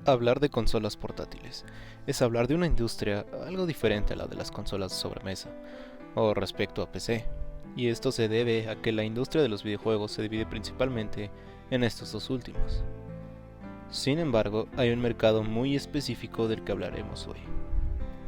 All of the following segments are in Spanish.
Hablar de consolas portátiles es hablar de una industria algo diferente a la de las consolas de sobremesa, o respecto a PC, y esto se debe a que la industria de los videojuegos se divide principalmente en estos dos últimos. Sin embargo, hay un mercado muy específico del que hablaremos hoy,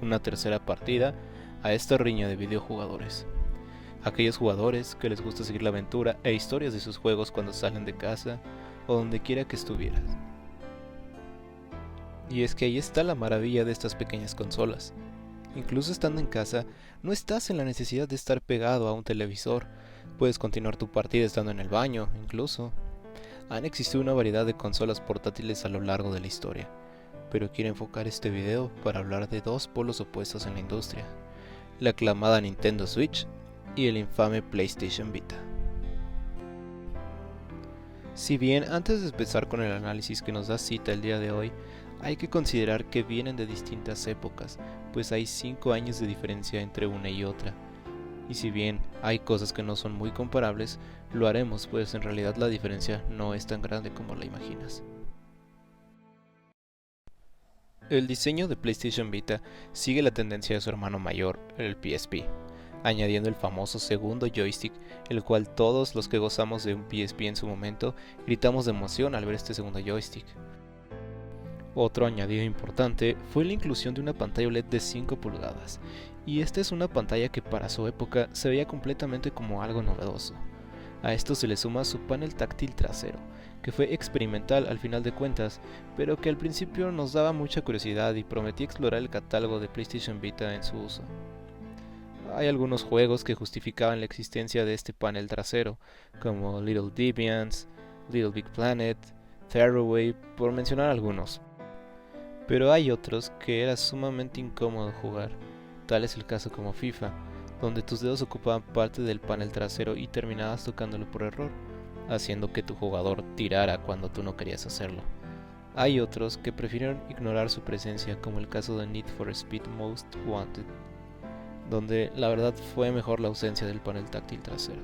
una tercera partida a esta riña de videojugadores. Aquellos jugadores que les gusta seguir la aventura e historias de sus juegos cuando salen de casa o donde quiera que estuvieras. Y es que ahí está la maravilla de estas pequeñas consolas. Incluso estando en casa, no estás en la necesidad de estar pegado a un televisor. Puedes continuar tu partida estando en el baño, incluso. Han existido una variedad de consolas portátiles a lo largo de la historia, pero quiero enfocar este video para hablar de dos polos opuestos en la industria, la aclamada Nintendo Switch y el infame PlayStation Vita. Si bien antes de empezar con el análisis que nos da cita el día de hoy, hay que considerar que vienen de distintas épocas, pues hay 5 años de diferencia entre una y otra. Y si bien hay cosas que no son muy comparables, lo haremos, pues en realidad la diferencia no es tan grande como la imaginas. El diseño de PlayStation Vita sigue la tendencia de su hermano mayor, el PSP, añadiendo el famoso segundo joystick, el cual todos los que gozamos de un PSP en su momento gritamos de emoción al ver este segundo joystick. Otro añadido importante fue la inclusión de una pantalla OLED de 5 pulgadas, y esta es una pantalla que para su época se veía completamente como algo novedoso. A esto se le suma su panel táctil trasero, que fue experimental al final de cuentas, pero que al principio nos daba mucha curiosidad y prometía explorar el catálogo de PlayStation Vita en su uso. Hay algunos juegos que justificaban la existencia de este panel trasero, como Little Deviants, Little Big Planet, Tearaway, por mencionar algunos. Pero hay otros que era sumamente incómodo jugar, tal es el caso como FIFA, donde tus dedos ocupaban parte del panel trasero y terminabas tocándolo por error, haciendo que tu jugador tirara cuando tú no querías hacerlo. Hay otros que prefirieron ignorar su presencia, como el caso de Need for Speed Most Wanted, donde la verdad fue mejor la ausencia del panel táctil trasero.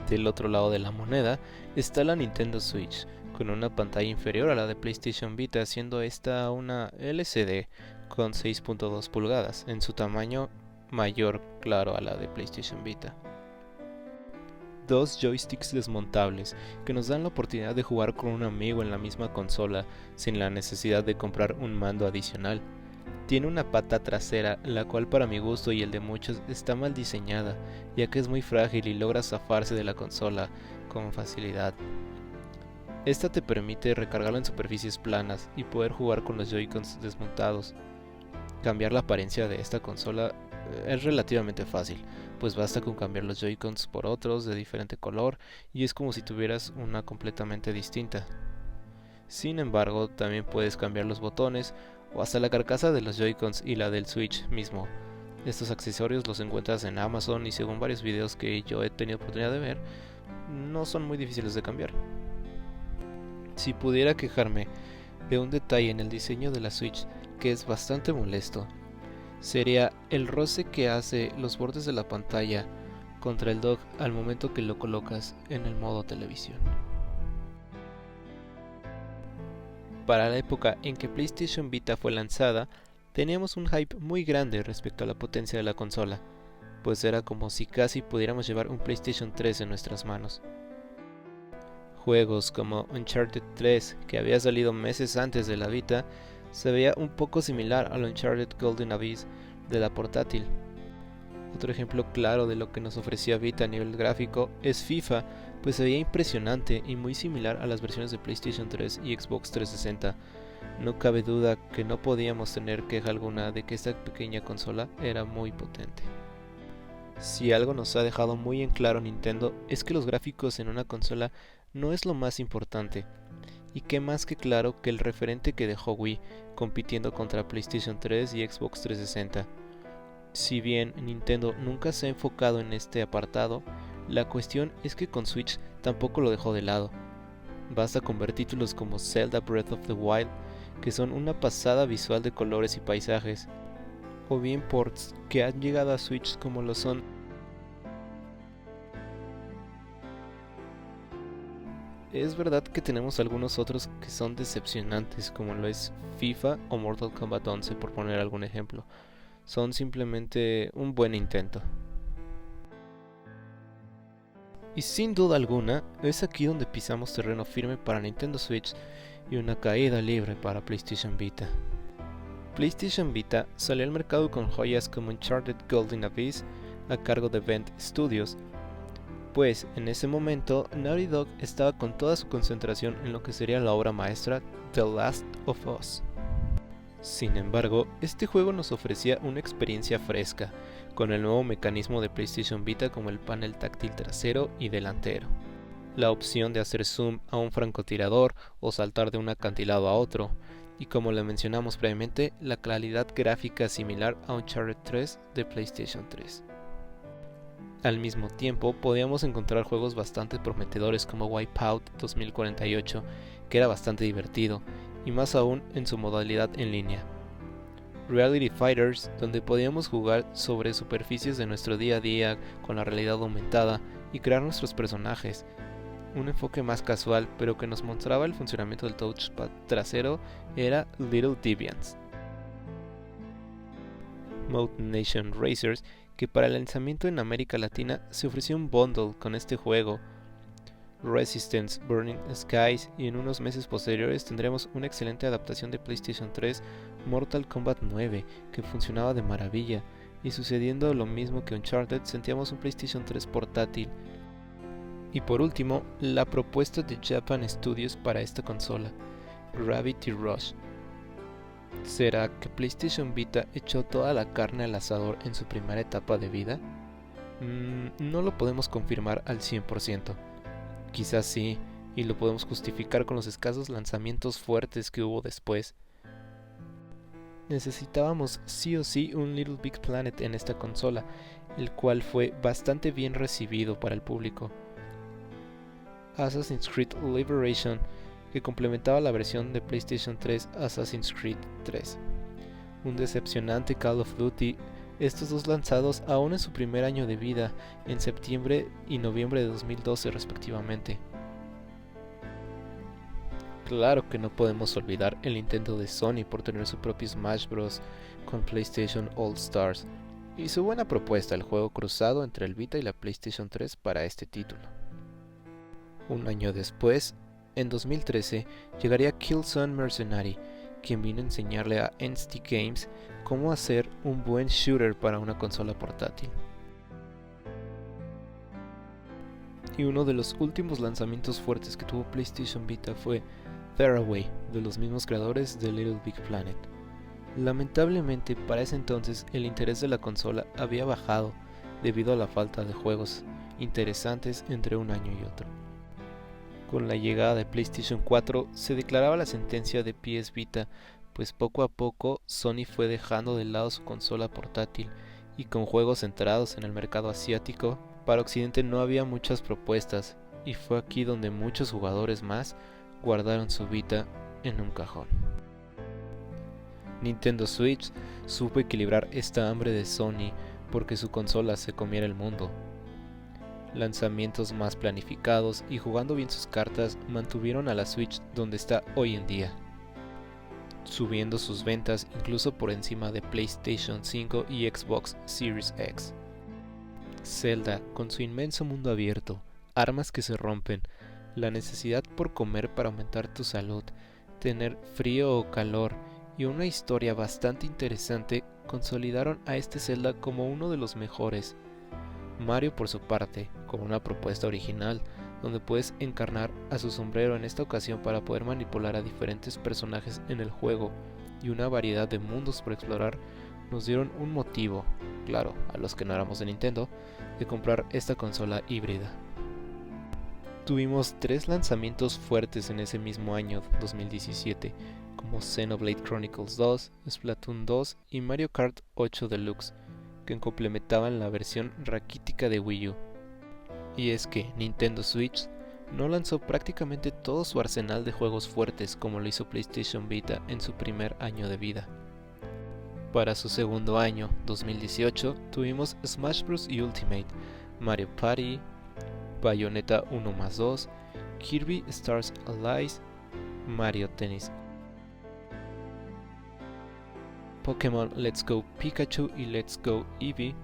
Del otro lado de la moneda está la Nintendo Switch, con una pantalla inferior a la de PlayStation Vita, siendo esta una LCD con 6.2 pulgadas, en su tamaño mayor, claro, a la de PlayStation Vita. Dos joysticks desmontables que nos dan la oportunidad de jugar con un amigo en la misma consola sin la necesidad de comprar un mando adicional. Tiene una pata trasera, la cual para mi gusto y el de muchos está mal diseñada, ya que es muy frágil y logra zafarse de la consola con facilidad. Esta te permite recargarlo en superficies planas y poder jugar con los Joy-Cons desmontados. Cambiar la apariencia de esta consola es relativamente fácil, pues basta con cambiar los Joy-Cons por otros de diferente color y es como si tuvieras una completamente distinta. Sin embargo, también puedes cambiar los botones o hasta la carcasa de los Joy-Cons y la del Switch mismo. Estos accesorios los encuentras en Amazon y según varios videos que yo he tenido oportunidad de ver, no son muy difíciles de cambiar. Si pudiera quejarme de un detalle en el diseño de la Switch que es bastante molesto, sería el roce que hace los bordes de la pantalla contra el dock al momento que lo colocas en el modo televisión. Para la época en que PlayStation Vita fue lanzada, teníamos un hype muy grande respecto a la potencia de la consola, pues era como si casi pudiéramos llevar un PlayStation 3 en nuestras manos. Juegos como Uncharted 3, que había salido meses antes de la Vita, se veía un poco similar al Uncharted Golden Abyss de la portátil. Otro ejemplo claro de lo que nos ofrecía Vita a nivel gráfico es FIFA, pues se veía impresionante y muy similar a las versiones de PlayStation 3 y Xbox 360. No cabe duda que no podíamos tener queja alguna de que esta pequeña consola era muy potente. Si algo nos ha dejado muy en claro Nintendo es que los gráficos en una consola no es lo más importante, y qué más que claro que el referente que dejó Wii compitiendo contra PlayStation 3 y Xbox 360. Si bien Nintendo nunca se ha enfocado en este apartado, la cuestión es que con Switch tampoco lo dejó de lado. Basta con ver títulos como Zelda Breath of the Wild, que son una pasada visual de colores y paisajes, o bien ports que han llegado a Switch como lo son Es verdad que tenemos algunos otros que son decepcionantes, como lo es FIFA o Mortal Kombat 11, por poner algún ejemplo. Son simplemente un buen intento. Y sin duda alguna, es aquí donde pisamos terreno firme para Nintendo Switch y una caída libre para PlayStation Vita. PlayStation Vita salió al mercado con joyas como Uncharted Golden Abyss a cargo de Bend Studios, pues en ese momento Naughty Dog estaba con toda su concentración en lo que sería la obra maestra The Last of Us. Sin embargo, este juego nos ofrecía una experiencia fresca, con el nuevo mecanismo de PlayStation Vita como el panel táctil trasero y delantero, la opción de hacer zoom a un francotirador o saltar de un acantilado a otro, y como le mencionamos previamente, la calidad gráfica similar a Uncharted 3 de PlayStation 3. Al mismo tiempo, podíamos encontrar juegos bastante prometedores como Wipeout 2048, que era bastante divertido, y más aún en su modalidad en línea. Reality Fighters, donde podíamos jugar sobre superficies de nuestro día a día con la realidad aumentada y crear nuestros personajes. Un enfoque más casual, pero que nos mostraba el funcionamiento del touchpad trasero, era Little Deviants. Mountain Nation Racers, que para el lanzamiento en América Latina se ofreció un bundle con este juego, Resistance Burning Skies, y en unos meses posteriores tendremos una excelente adaptación de PlayStation 3, Mortal Kombat 9, que funcionaba de maravilla, y sucediendo lo mismo que Uncharted, sentíamos un PlayStation 3 portátil. Y por último, la propuesta de Japan Studios para esta consola, Gravity Rush. ¿Será que PlayStation Vita echó toda la carne al asador en su primera etapa de vida? No lo podemos confirmar al 100%. Quizás sí, y lo podemos justificar con los escasos lanzamientos fuertes que hubo después. Necesitábamos sí o sí un Little Big Planet en esta consola, el cual fue bastante bien recibido para el público. Assassin's Creed Liberation, que complementaba la versión de PlayStation 3 Assassin's Creed 3. Un decepcionante Call of Duty, estos dos lanzados aún en su primer año de vida, en septiembre y noviembre de 2012 respectivamente. Claro que no podemos olvidar el intento de Sony por tener su propio Smash Bros. Con PlayStation All Stars, y su buena propuesta, el juego cruzado entre el Vita y la PlayStation 3 para este título. Un año después, en 2013, llegaría Killzone Mercenary, quien vino a enseñarle a Entity Games cómo hacer un buen shooter para una consola portátil. Y uno de los últimos lanzamientos fuertes que tuvo PlayStation Vita fue Faraway, de los mismos creadores de Little Big Planet. Lamentablemente, para ese entonces el interés de la consola había bajado debido a la falta de juegos interesantes entre un año y otro. Con la llegada de PlayStation 4 se declaraba la sentencia de PS Vita, pues poco a poco Sony fue dejando de lado su consola portátil, y con juegos centrados en el mercado asiático, para Occidente no había muchas propuestas, y fue aquí donde muchos jugadores más guardaron su Vita en un cajón. Nintendo Switch supo equilibrar esta hambre de Sony porque su consola se comiera el mundo. Lanzamientos más planificados y jugando bien sus cartas mantuvieron a la Switch donde está hoy en día, subiendo sus ventas incluso por encima de PlayStation 5 y Xbox Series X. Zelda, con su inmenso mundo abierto, armas que se rompen, la necesidad por comer para aumentar tu salud, tener frío o calor y una historia bastante interesante, consolidaron a este Zelda como uno de los mejores. Mario, por su parte, con una propuesta original, donde puedes encarnar a su sombrero en esta ocasión para poder manipular a diferentes personajes en el juego y una variedad de mundos por explorar, nos dieron un motivo, claro, a los que no éramos de Nintendo, de comprar esta consola híbrida. Tuvimos 3 lanzamientos fuertes en ese mismo año 2017, como Xenoblade Chronicles 2, Splatoon 2 y Mario Kart 8 Deluxe, que complementaban la versión raquítica de Wii U. Y es que Nintendo Switch no lanzó prácticamente todo su arsenal de juegos fuertes como lo hizo PlayStation Vita en su primer año de vida. Para su segundo año, 2018, tuvimos Smash Bros. Ultimate, Mario Party, Bayonetta 1+2 Kirby Stars Allies, Mario Tennis, Pokémon Let's Go Pikachu y Let's Go Eevee,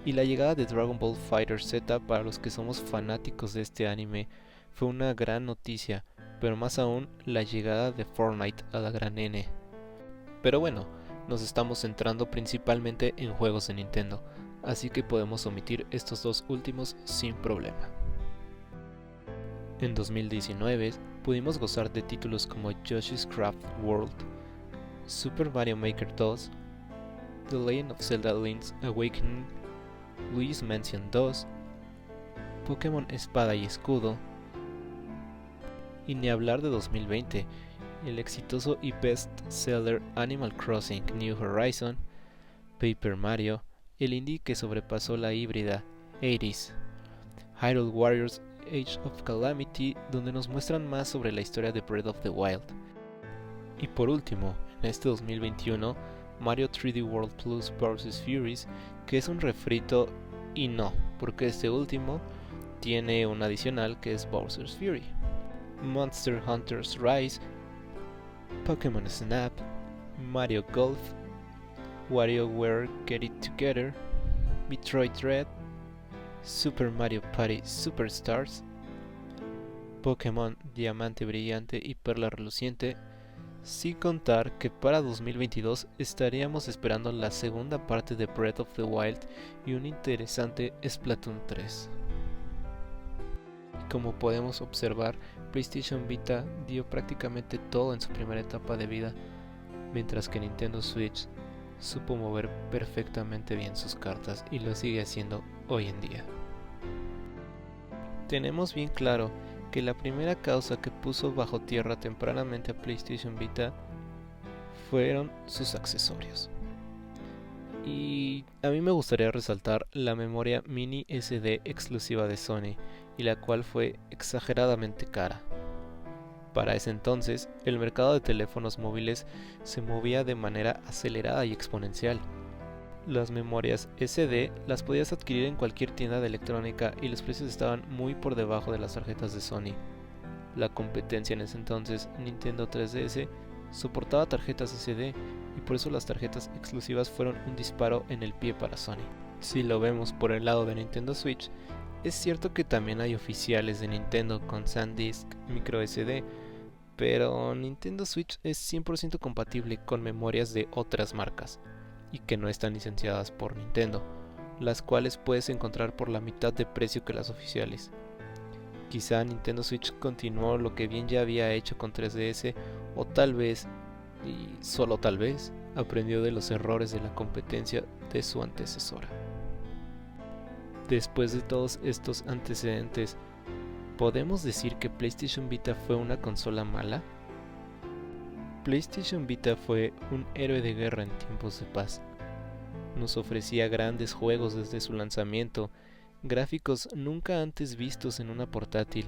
y la llegada de Dragon Ball Fighter Z para los que somos fanáticos de este anime fue una gran noticia, pero más aún la llegada de Fortnite a la gran N. Pero bueno, nos estamos centrando principalmente en juegos de Nintendo, así que podemos omitir estos dos últimos sin problema. En 2019 pudimos gozar de títulos como Yoshi's Craft World, Super Mario Maker 2, The Legend of Zelda Link's Awakening, Luigi's Mansion 2, Pokémon Espada y Escudo, y ni hablar de 2020, el exitoso y best-seller Animal Crossing New Horizon, Paper Mario, el indie que sobrepasó la híbrida, Hades, Hyrule Warriors Age of Calamity, donde nos muestran más sobre la historia de Breath of the Wild. Y por último, en este 2021, Mario 3D World Plus Bowser's Furies, que es un refrito y no, porque este último tiene un adicional que es Bowser's Fury. Monster Hunter's Rise, Pokémon Snap, Mario Golf, WarioWare Get It Together, Metroid Dread, Super Mario Party Superstars, Pokémon Diamante Brillante y Perla Reluciente, sin contar que para 2022 estaríamos esperando la segunda parte de Breath of the Wild y un interesante Splatoon 3. Como podemos observar, PlayStation Vita dio prácticamente todo en su primera etapa de vida, mientras que Nintendo Switch supo mover perfectamente bien sus cartas y lo sigue haciendo hoy en día. Tenemos bien claro que la primera causa que puso bajo tierra tempranamente a PlayStation Vita fueron sus accesorios. Y a mí me gustaría resaltar la memoria mini SD exclusiva de Sony, y la cual fue exageradamente cara. Para ese entonces, el mercado de teléfonos móviles se movía de manera acelerada y exponencial. Las memorias SD las podías adquirir en cualquier tienda de electrónica y los precios estaban muy por debajo de las tarjetas de Sony. La competencia en ese entonces, Nintendo 3DS, soportaba tarjetas SD y por eso las tarjetas exclusivas fueron un disparo en el pie para Sony. Si lo vemos por el lado de Nintendo Switch, es cierto que también hay oficiales de Nintendo con SanDisk micro SD, pero Nintendo Switch es 100% compatible con memorias de otras marcas y que no están licenciadas por Nintendo, las cuales puedes encontrar por la mitad de precio que las oficiales. Quizá Nintendo Switch continuó lo que bien ya había hecho con 3DS, o tal vez, y solo tal vez, aprendió de los errores de la competencia de su antecesora. Después de todos estos antecedentes, ¿podemos decir que PlayStation Vita fue una consola mala? PlayStation Vita fue un héroe de guerra en tiempos de paz. Nos ofrecía grandes juegos desde su lanzamiento, gráficos nunca antes vistos en una portátil,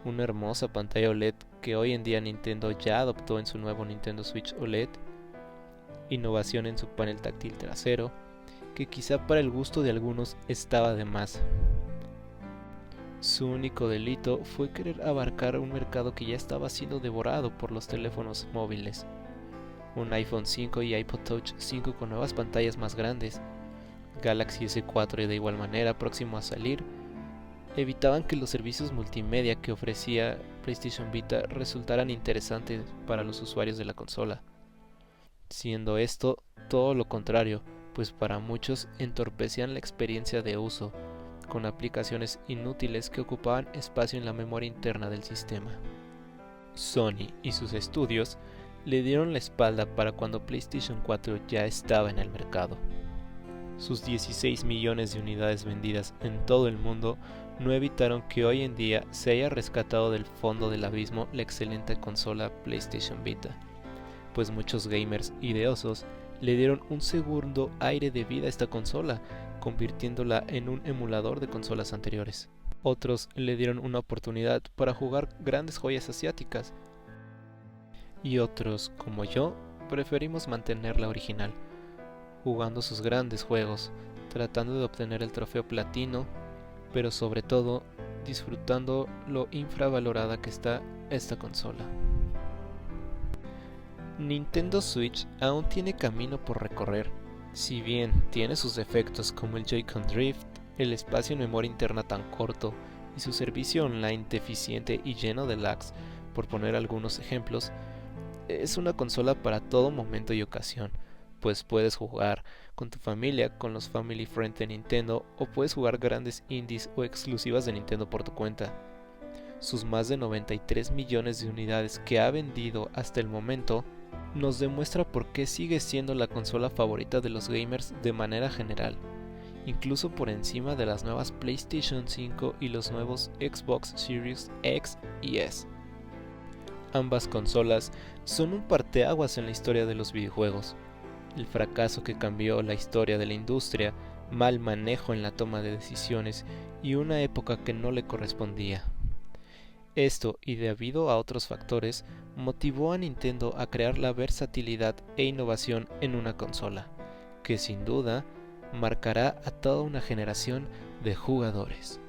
una hermosa pantalla OLED que hoy en día Nintendo ya adoptó en su nuevo Nintendo Switch OLED, innovación en su panel táctil trasero, que quizá para el gusto de algunos estaba de más. Su único delito fue querer abarcar un mercado que ya estaba siendo devorado por los teléfonos móviles. Un iPhone 5 y iPod Touch 5 con nuevas pantallas más grandes, Galaxy S4 y de igual manera próximo a salir, evitaban que los servicios multimedia que ofrecía PlayStation Vita resultaran interesantes para los usuarios de la consola. Siendo esto todo lo contrario, pues para muchos entorpecían la experiencia de uso, con aplicaciones inútiles que ocupaban espacio en la memoria interna del sistema. Sony y sus estudios le dieron la espalda para cuando PlayStation 4 ya estaba en el mercado. Sus 16 millones de unidades vendidas en todo el mundo no evitaron que hoy en día se haya rescatado del fondo del abismo la excelente consola PlayStation Vita, pues muchos gamers ideosos le dieron un segundo aire de vida a esta consola, convirtiéndola en un emulador de consolas anteriores. Otros le dieron una oportunidad para jugar grandes joyas asiáticas, y otros, como yo, preferimos mantener la original, jugando sus grandes juegos, tratando de obtener el trofeo platino, pero sobre todo disfrutando lo infravalorada que está esta consola. Nintendo Switch aún tiene camino por recorrer. Si bien tiene sus defectos como el Joy-Con Drift, el espacio en memoria interna tan corto y su servicio online deficiente y lleno de lags, por poner algunos ejemplos, es una consola para todo momento y ocasión, pues puedes jugar con tu familia, con los Family Friend de Nintendo, o puedes jugar grandes indies o exclusivas de Nintendo por tu cuenta. Sus más de 93 millones de unidades que ha vendido hasta el momento nos demuestra por qué sigue siendo la consola favorita de los gamers de manera general, incluso por encima de las nuevas PlayStation 5 y los nuevos Xbox Series X y S. Ambas consolas son un parteaguas en la historia de los videojuegos. El fracaso que cambió la historia de la industria, mal manejo en la toma de decisiones y una época que no le correspondía. Esto, y debido a otros factores, motivó a Nintendo a crear la versatilidad e innovación en una consola, que sin duda marcará a toda una generación de jugadores.